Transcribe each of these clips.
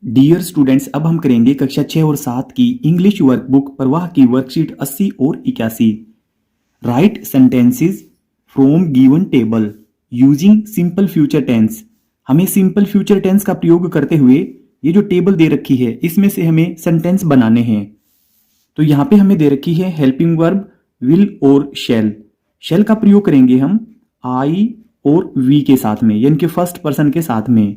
Dear students, अब हम करेंगे कक्षा 6 और 7 की इंग्लिश वर्कबुक प्रवाह की वर्कशीट 80 और 81। Write sentences from given table using simple future tense. हमें सिंपल फ्यूचर टेंस का प्रयोग करते हुए ये जो टेबल दे रखी है इसमें से हमें सेंटेंस बनाने हैं। तो यहाँ पे हमें दे रखी है हेल्पिंग वर्ब विल और शैल। शैल का प्रयोग करेंगे हम आई और वी के साथ में, यानी कि फर्स्ट पर्सन के साथ में।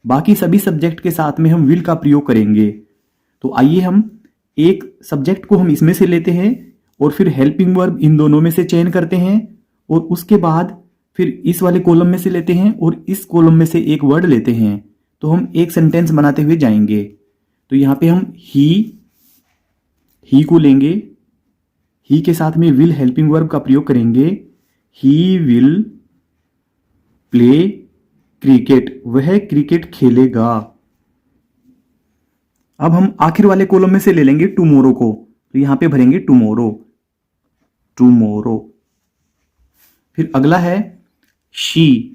बाकी सभी सब्जेक्ट के साथ में हम विल का प्रयोग करेंगे। तो आइए हम एक सब्जेक्ट को हम इसमें से लेते हैं और फिर हेल्पिंग वर्ब इन दोनों में से चयन करते हैं और उसके बाद फिर इस वाले कॉलम में से लेते हैं और इस कॉलम में से एक वर्ड लेते हैं। तो हम एक सेंटेंस बनाते हुए जाएंगे। तो यहाँ पे हम ही को लेंगे, ही के साथ में विल हेल्पिंग वर्ब का प्रयोग करेंगे। ही विल प्ले क्रिकेट, वह क्रिकेट खेलेगा। अब हम आखिर वाले कॉलम में से ले लेंगे टुमोरो को, तो यहां पे भरेंगे टुमोरो, टुमोरो। फिर अगला है शी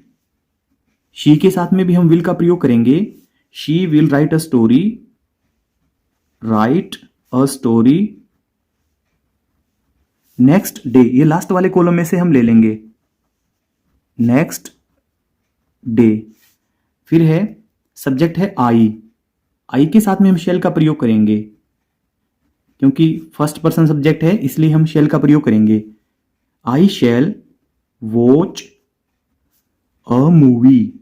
के साथ में भी हम विल का प्रयोग करेंगे। She will write a story, right a story next day. ये लास्ट वाले कॉलम में से हम ले लेंगे नेक्स्ट डे। फिर है सब्जेक्ट है आई के साथ में हम शैल का प्रयोग करेंगे, क्योंकि फर्स्ट पर्सन सब्जेक्ट है इसलिए हम शैल का प्रयोग करेंगे। I shall watch a movie,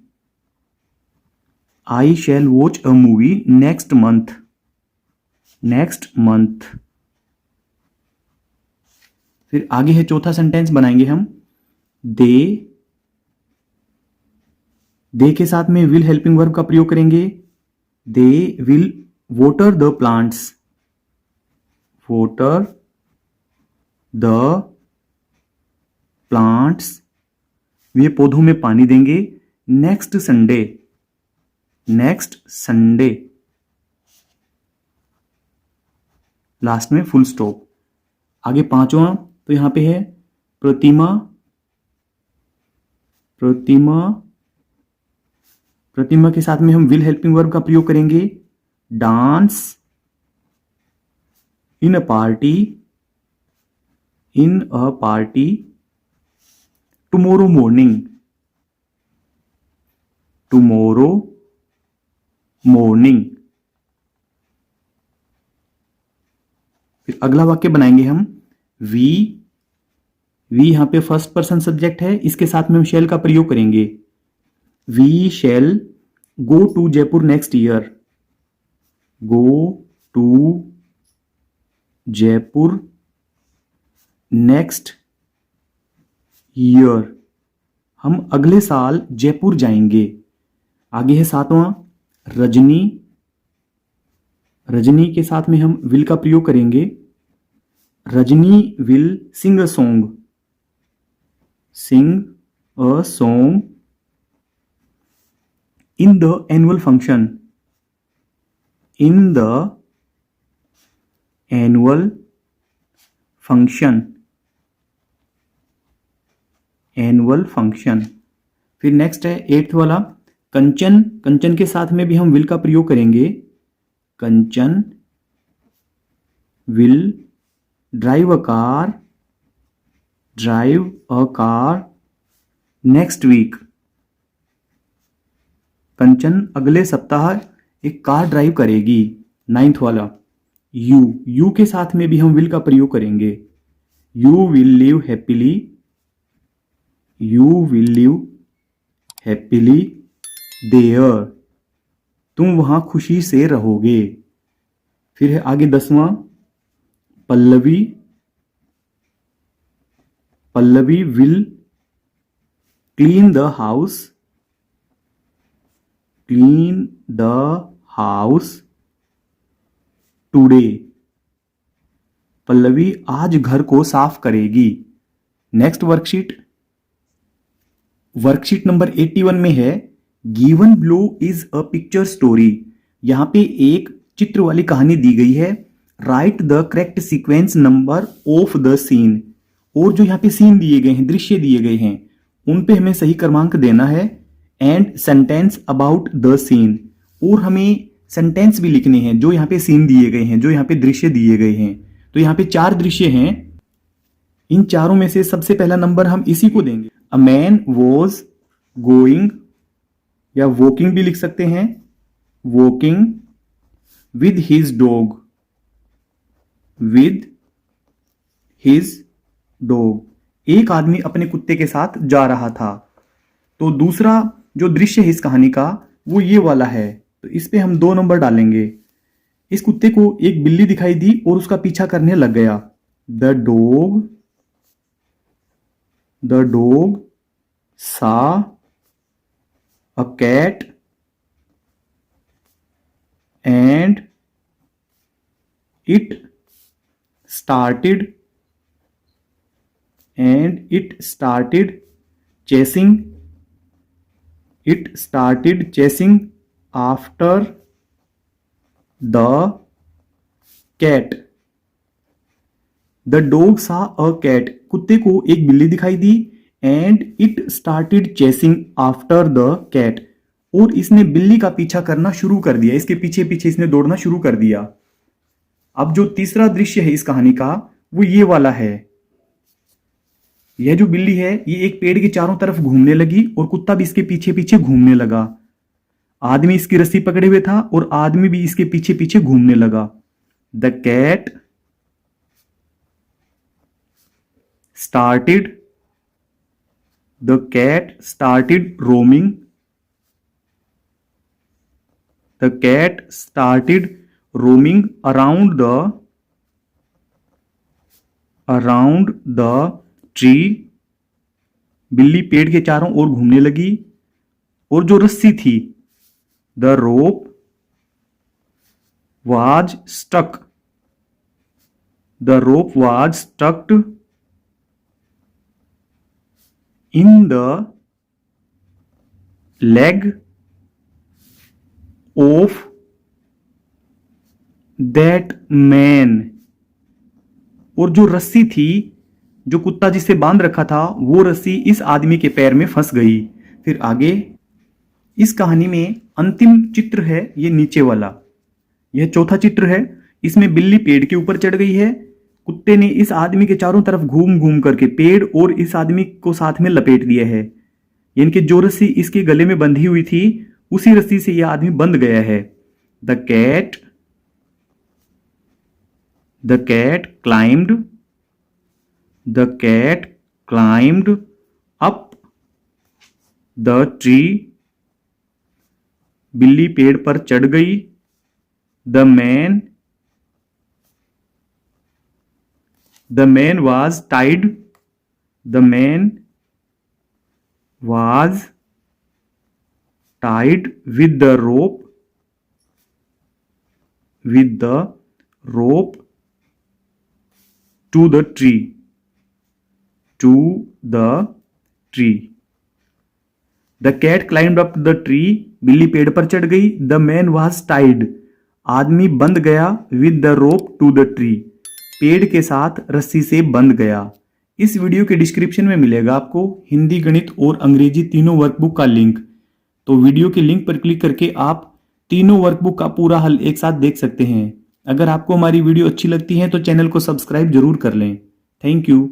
I shall watch a movie next month, next month. फिर आगे है चौथा सेंटेंस बनाएंगे हम दे के साथ में विल हेल्पिंग वर्ब का प्रयोग करेंगे। They will water the plants, water the plants, वे पौधों में पानी देंगे next Sunday, next Sunday. Last में फुल स्टॉप। आगे पांचवा तो यहां पे है प्रतिमा, प्रतिमा के साथ में हम विल हेल्पिंग वर्ब का प्रयोग करेंगे। Dance in a party, in a party tomorrow morning, tomorrow morning. फिर अगला वाक्य बनाएंगे हम वी यहां पे फर्स्ट पर्सन सब्जेक्ट है, इसके साथ में हम शैल का प्रयोग करेंगे। We shall go to Jaipur next year, go to Jaipur next year, हम अगले साल जयपुर जाएंगे। आगे है सातवां रजनी के साथ में हम विल का प्रयोग करेंगे। Rajni will sing a song, sing a song in the annual function, in the annual function, annual function। फिर नेक्स्ट है एट्थ वाला कंचन के साथ में भी हम विल का प्रयोग करेंगे। Kanchan will drive a car next week, Kanchan अगले सप्ताह एक कार ड्राइव करेगी। नाइन्थ वाला यू के साथ में भी हम विल का प्रयोग करेंगे। You will live happily, you will live happily there, तुम वहां खुशी से रहोगे। फिर है आगे दसवां Pallavi will clean the house, clean the house today, Pallavi आज घर को साफ करेगी। नेक्स्ट वर्कशीट नंबर 81 में है given below is a picture story. यहां पे एक चित्र वाली कहानी दी गई है। Write the correct sequence number of the scene, और जो यहाँ पे सीन दिए गए हैं, दृश्य दिए गए हैं, उन पे हमें सही क्रमांक देना है। And sentence about the scene, और हमें सेंटेंस भी लिखने हैं, जो यहाँ पे सीन दिए गए हैं, जो यहाँ पे दृश्य दिए गए हैं। तो यहाँ पे 4 दृश्य हैं। इन चारों में से सबसे पहला नंबर हम इसी को देंगे। अ मैन वॉज गोइंग, या वॉकिंग भी लिख सकते हैं, walking with his dog, with his dog. एक आदमी अपने कुत्ते के साथ जा रहा था। तो दूसरा जो दृश्य है इस कहानी का वो ये वाला है। तो इस पे हम 2 नंबर डालेंगे। इस कुत्ते को एक बिल्ली दिखाई दी और उसका पीछा करने लग गया। The dog saw a cat and it started chasing after the cat. The dog saw a cat. कुत्ते को एक बिल्ली दिखाई दी and it started chasing after the cat. और इसने बिल्ली का पीछा करना शुरू कर दिया, इसके पीछे पीछे इसने दौड़ना शुरू कर दिया। अब जो तीसरा दृश्य है इस कहानी का वो ये वाला है। यह जो बिल्ली है ये एक पेड़ के चारों तरफ घूमने लगी और कुत्ता भी इसके पीछे पीछे घूमने लगा। आदमी इसकी रस्सी पकड़े हुए था और आदमी भी इसके पीछे पीछे घूमने लगा। The cat started roaming. The cat started roaming around the tree. बिल्ली पेड़ के चारों ओर घूमने लगी और जो रस्सी थी, the rope was stuck in the leg of that man. और जो रस्सी थी, जो कुत्ता जिसे बांध रखा था, वो रस्सी इस आदमी के पैर में फंस गई। फिर आगे इस कहानी में अंतिम चित्र है ये नीचे वाला, यह चौथा चित्र है। इसमें बिल्ली पेड़ के ऊपर चढ़ गई है। कुत्ते ने इस आदमी के चारों तरफ घूम घूम करके पेड़ और इस आदमी को साथ में लपेट दिया है। यानी कि जो रस्सी इसके गले में बंधी हुई थी उसी रस्सी से यह आदमी बंध गया है। The cat climbed up the tree. बिल्ली पेड़ पर चढ़ गई। The man was tied with the rope to the tree. The cat climbed up the tree. बिल्ली पेड़ पर चढ़ गई। The man was tied. आदमी बंध गया with the rope to the tree. पेड़ के साथ रस्सी से बंध गया। इस वीडियो के डिस्क्रिप्शन में मिलेगा आपको हिंदी, गणित और अंग्रेजी तीनों वर्कबुक का लिंक। तो वीडियो के लिंक पर क्लिक करके आप तीनों वर्कबुक का पूरा हल एक साथ देख सकते हैं। अगर आपको हमारी वीडियो अच्छी लगती है तो चैनल को सब्सक्राइब जरूर कर लें। Thank you.